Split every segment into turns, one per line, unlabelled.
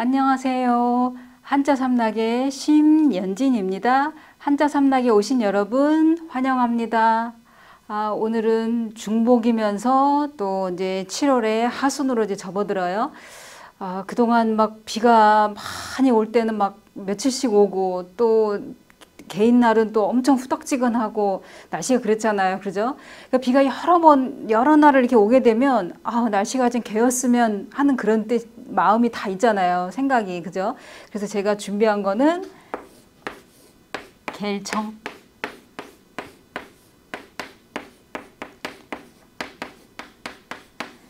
안녕하세요. 한자 삼락의 심연진입니다. 한자 삼락에 오신 여러분 환영합니다. 오늘은 중복이면서 또 이제 7월에 하순으로 이제 접어들어요. 그동안 막 비가 많이 올 때는 막 며칠씩 오고 또 개인 날은 또 엄청 후덕지근하고 날씨가 그랬잖아요. 그죠? 그러니까 비가 여러 날을 이렇게 오게 되면 날씨가 좀 개었으면 하는 그런 때 마음이 다 있잖아요. 생각이. 그죠? 그래서 제가 준비한 거는 갤청.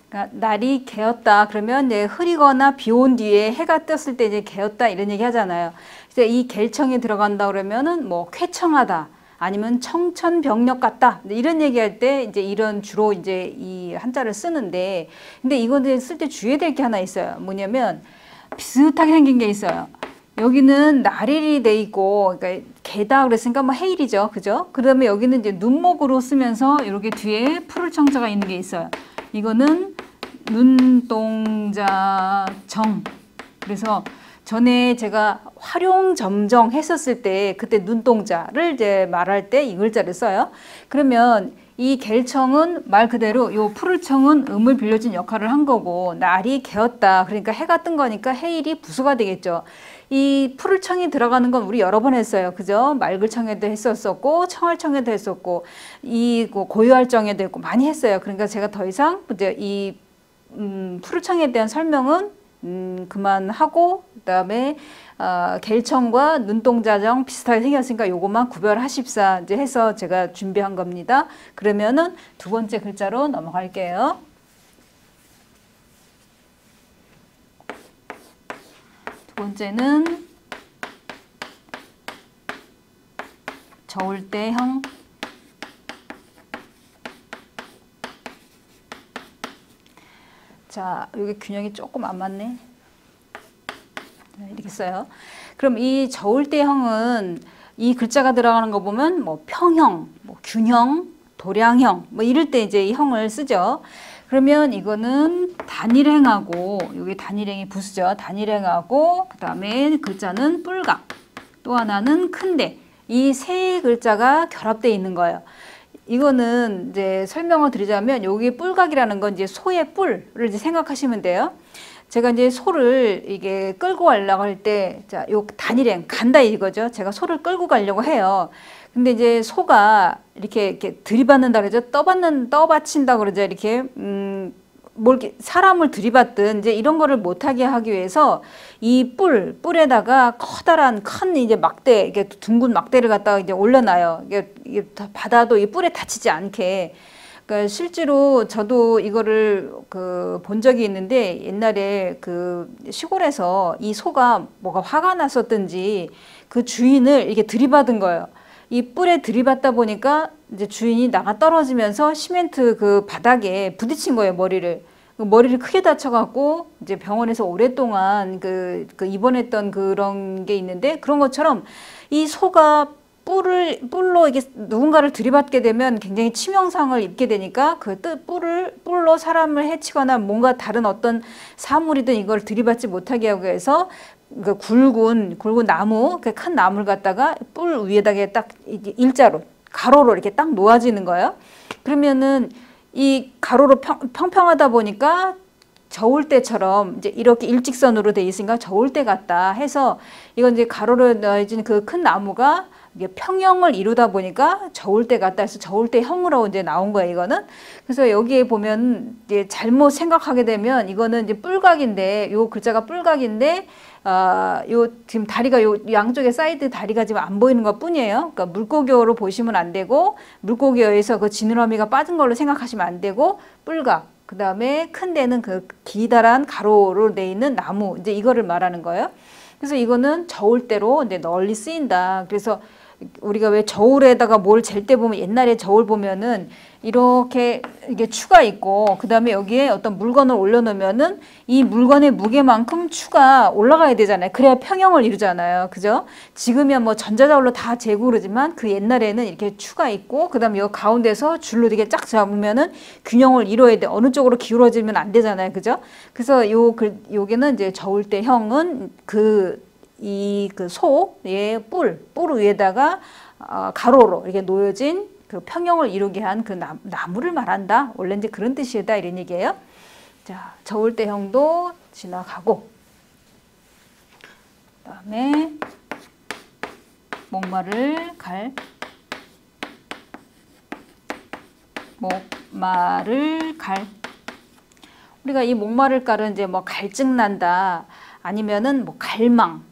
그러니까 날이 개었다 그러면 이제 흐리거나 비 온 뒤에 해가 떴을 때 이제 개었다 이런 얘기 하잖아요. 그래서 이 갤청이 들어간다 그러면은 뭐 쾌청하다 아니면 청천벽력 같다 이런 얘기할 때 이제 이런 주로 이제 이 한자를 쓰는데, 근데 이거는 쓸 때 주의해야 될 게 하나 있어요. 뭐냐면 비슷하게 생긴 게 있어요. 여기는 날일이 돼 있고, 그러니까 개다 그랬으니까 뭐 해일이죠, 그죠? 그다음에 여기는 이제 눈목으로 쓰면서 이렇게 뒤에 풀을 청자가 있는 게 있어요. 이거는 눈동자 정. 그래서 전에 제가 활용점정 했었을 때 그때 눈동자를 이제 말할 때 이 글자를 써요. 그러면 이 갤청은 말 그대로 요 풀을청은 음을 빌려준 역할을 한 거고, 날이 개었다 그러니까 해가 뜬 거니까 해일이 부수가 되겠죠. 이 풀을청이 들어가는 건 우리 여러 번 했어요. 그죠? 말글청에도 했었고 청할청에도 했었고 이 고유할청에도 했고 많이 했어요. 그러니까 제가 더 이상 이제 이 풀을청에 대한 설명은 그만하고, 그다음에 갤청과 눈동자정 비슷하게 생겼으니까 요것만 구별하십사 이제 해서 제가 준비한 겁니다. 그러면은 두 번째 글자로 넘어갈게요. 두 번째는 저울대형. 자, 여기 균형이 조금 안 맞네. 이렇게 써요. 그럼 이 저울대형은 이 글자가 들어가는 거 보면 뭐 평형, 뭐 균형, 도량형 뭐 이럴 때 이제 이 형을 쓰죠. 그러면 이거는 단일행하고, 여기 단일행이 부수죠. 단일행하고 그다음에 글자는 뿔각, 또 하나는 큰데, 이 세 글자가 결합되어 있는 거예요. 이거는 이제 설명을 드리자면 여기 뿔각이라는 건 이제 소의 뿔을 이제 생각하시면 돼요. 제가 이제 소를 이게 끌고 가려고 할 때, 자, 요 단일행 간다 이거죠. 제가 소를 끌고 가려고 해요. 근데 이제 소가 이렇게 들이받는다 그러죠. 떠받친다 그러죠. 이렇게 뭘 이렇게 사람을 들이받든 이제 이런 거를 못하게 하기 위해서 이 뿔에다가 커다란 큰 이제 막대, 이게 둥근 막대를 갖다가 이제 올려놔요. 이게 받아도 이 뿔에 다치지 않게. 그러니까 실제로 저도 이거를 본 적이 있는데, 옛날에 그 시골에서 이 소가 뭐가 화가 났었든지 그 주인을 이렇게 들이받은 거예요. 이 뿔에 들이받다 보니까 이제 주인이 나가 떨어지면서 시멘트 그 바닥에 부딪힌 거예요, 머리를. 머리를 크게 다쳐갖고 이제 병원에서 오랫동안 입원했던 그런 게 있는데, 그런 것처럼 이 소가 뿔로 이게 누군가를 들이받게 되면 굉장히 치명상을 입게 되니까 그 뿔로 사람을 해치거나 뭔가 다른 어떤 사물이든 이걸 들이받지 못하게 하기 위해서 그 굵은 나무, 그 큰 나무를 갖다가 뿔 위에다가 딱 일자로 가로로 이렇게 딱 놓아지는 거예요. 그러면은 이 가로로 평평하다 보니까 저울대처럼 이제 이렇게 일직선으로 돼 있으니까 저울대 같다 해서, 이건 이제 가로로 놓아진 그 큰 나무가 이게 평형을 이루다 보니까 저울대 같다 해서 저울대형으로 이제 나온 거예요, 이거는. 그래서 여기에 보면 이제 잘못 생각하게 되면 이거는 이제 뿔각인데, 요 글자가 뿔각인데, 요 지금 다리가 요 양쪽에 사이드 다리가 지금 안 보이는 것 뿐이에요. 그러니까 물고기어로 보시면 안 되고, 물고기어에서 그 지느러미가 빠진 걸로 생각하시면 안 되고, 뿔각. 그 다음에 큰 데는 그 기다란 가로로 돼 있는 나무, 이제 이거를 말하는 거예요. 그래서 이거는 저울대로 이제 널리 쓰인다. 그래서 우리가 왜 저울에다가 뭘 잴 때 보면 옛날에 저울 보면은 이렇게 이게 추가 있고 그다음에 여기에 어떤 물건을 올려놓으면은 이 물건의 무게만큼 추가 올라가야 되잖아요. 그래야 평형을 이루잖아요. 그죠? 지금이야 뭐 전자저울로 다 재고 그러지만 그 옛날에는 이렇게 추가 있고 그다음에 요 가운데서 줄로 이렇게 쫙 잡으면은 균형을 이루어야 돼. 어느 쪽으로 기울어지면 안 되잖아요. 그죠? 그래서 요게는 이제 저울대형은 이 소의 뿔 위에다가 가로로 이렇게 놓여진 그 평형을 이루게 한 그 나무를 말한다. 원래 이제 그런 뜻이다 이런 얘기예요. 자, 저울대형도 지나가고 그다음에 목마를 갈 우리가 이 목마를 갈은 이제 뭐 갈증 난다 아니면은 뭐 갈망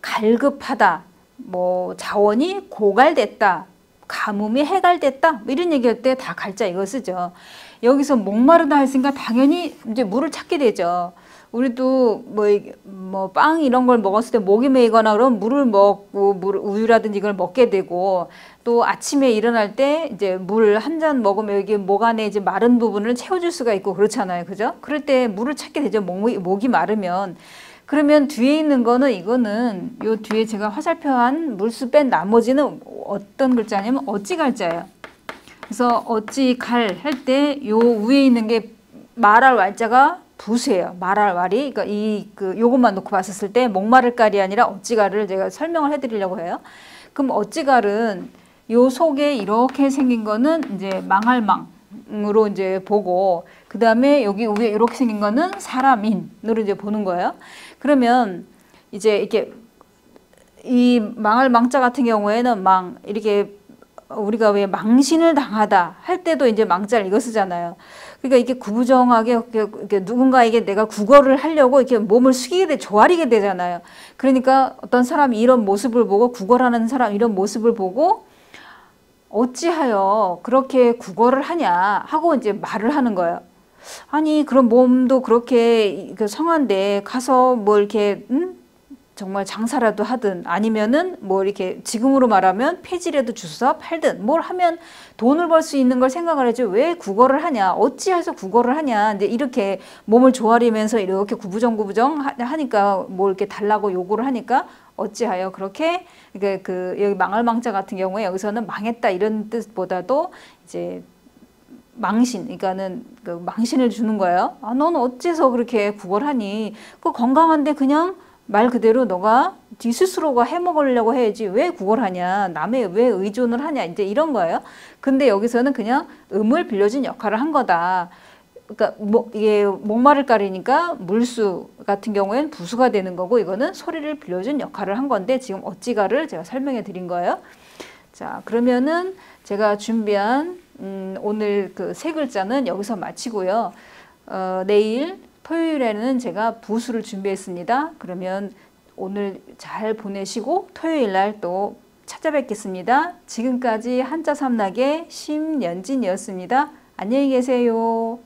갈급하다 뭐 자원이 고갈됐다 가뭄이 해갈됐다 뭐 이런 얘기할 때 다 갈자 이거 쓰죠. 여기서 목마르다 했으니까 당연히 이제 물을 찾게 되죠. 우리도 뭐 빵 이런 걸 먹었을 때 목이 메이거나 그러면 물을 먹고 우유라든지 이걸 먹게 되고 또 아침에 일어날 때 이제 물 한 잔 먹으면 여기 목 안에 이제 마른 부분을 채워줄 수가 있고 그렇잖아요. 그죠? 그럴 때 물을 찾게 되죠. 목이 마르면. 그러면 뒤에 있는 거는 이거는 요 뒤에 제가 화살표한 물수 뺀 나머지는 어떤 글자냐면 어찌 갈자예요. 그래서 어찌 갈 할 때 요 위에 있는 게 말할 왈자가 부수예요. 말할 왈이 그러니까 요것만 놓고 봤었을 때 목마를 갈이 아니라 어찌 갈을 제가 설명을 해드리려고 해요. 그럼 어찌 갈은 요 속에 이렇게 생긴 거는 이제 망할 망으로 이제 보고 그 다음에 여기 위에 이렇게 생긴 거는 사람인으로 이제 보는 거예요. 그러면 이제 이렇게 이 망할 망자 같은 경우에는 이렇게 우리가 왜 망신을 당하다 할 때도 이제 망자를 이거 쓰잖아요. 그러니까 이게 구부정하게 이렇게 누군가에게 내가 구걸을 하려고 이렇게 몸을 숙이게 조아리게 되잖아요. 그러니까 어떤 사람이 이런 모습을 보고 구걸하는 사람 이런 모습을 보고 어찌하여 그렇게 구걸을 하냐 하고 이제 말을 하는 거예요. 아니 그런 몸도 그렇게 성한데 가서 뭐 이렇게 정말 장사라도 하든 아니면은 뭐 이렇게 지금으로 말하면 폐지라도 주서 팔든 뭘 하면 돈을 벌 수 있는 걸 생각을 하지 왜 구걸을 하냐 어찌해서 구걸을 하냐 이제 이렇게 몸을 조아리면서 이렇게 구부정 하니까 뭐 이렇게 달라고 요구를 하니까 어찌하여 그렇게 여기 망할 망자 같은 경우에 여기서는 망했다 이런 뜻보다도 이제 망신, 그러니까는 그 망신을 주는 거예요. 아, 넌 어째서 그렇게 구걸하니? 그 건강한데 그냥 말 그대로 너가 네 스스로가 해먹으려고 해야지 왜 구걸하냐? 남의 왜 의존을 하냐? 이제 이런 거예요. 근데 여기서는 그냥 음을 빌려준 역할을 한 거다. 그러니까 이게 목마를 가리니까 물수 같은 경우에는 부수가 되는 거고 이거는 소리를 빌려준 역할을 한 건데 지금 어찌가를 제가 설명해 드린 거예요. 자, 그러면은 제가 준비한 오늘 그 세 글자는 여기서 마치고요. 내일 토요일에는 제가 부수를 준비했습니다. 그러면 오늘 잘 보내시고 토요일 날 또 찾아뵙겠습니다. 지금까지 한자 삼락의 심연진이었습니다. 안녕히 계세요.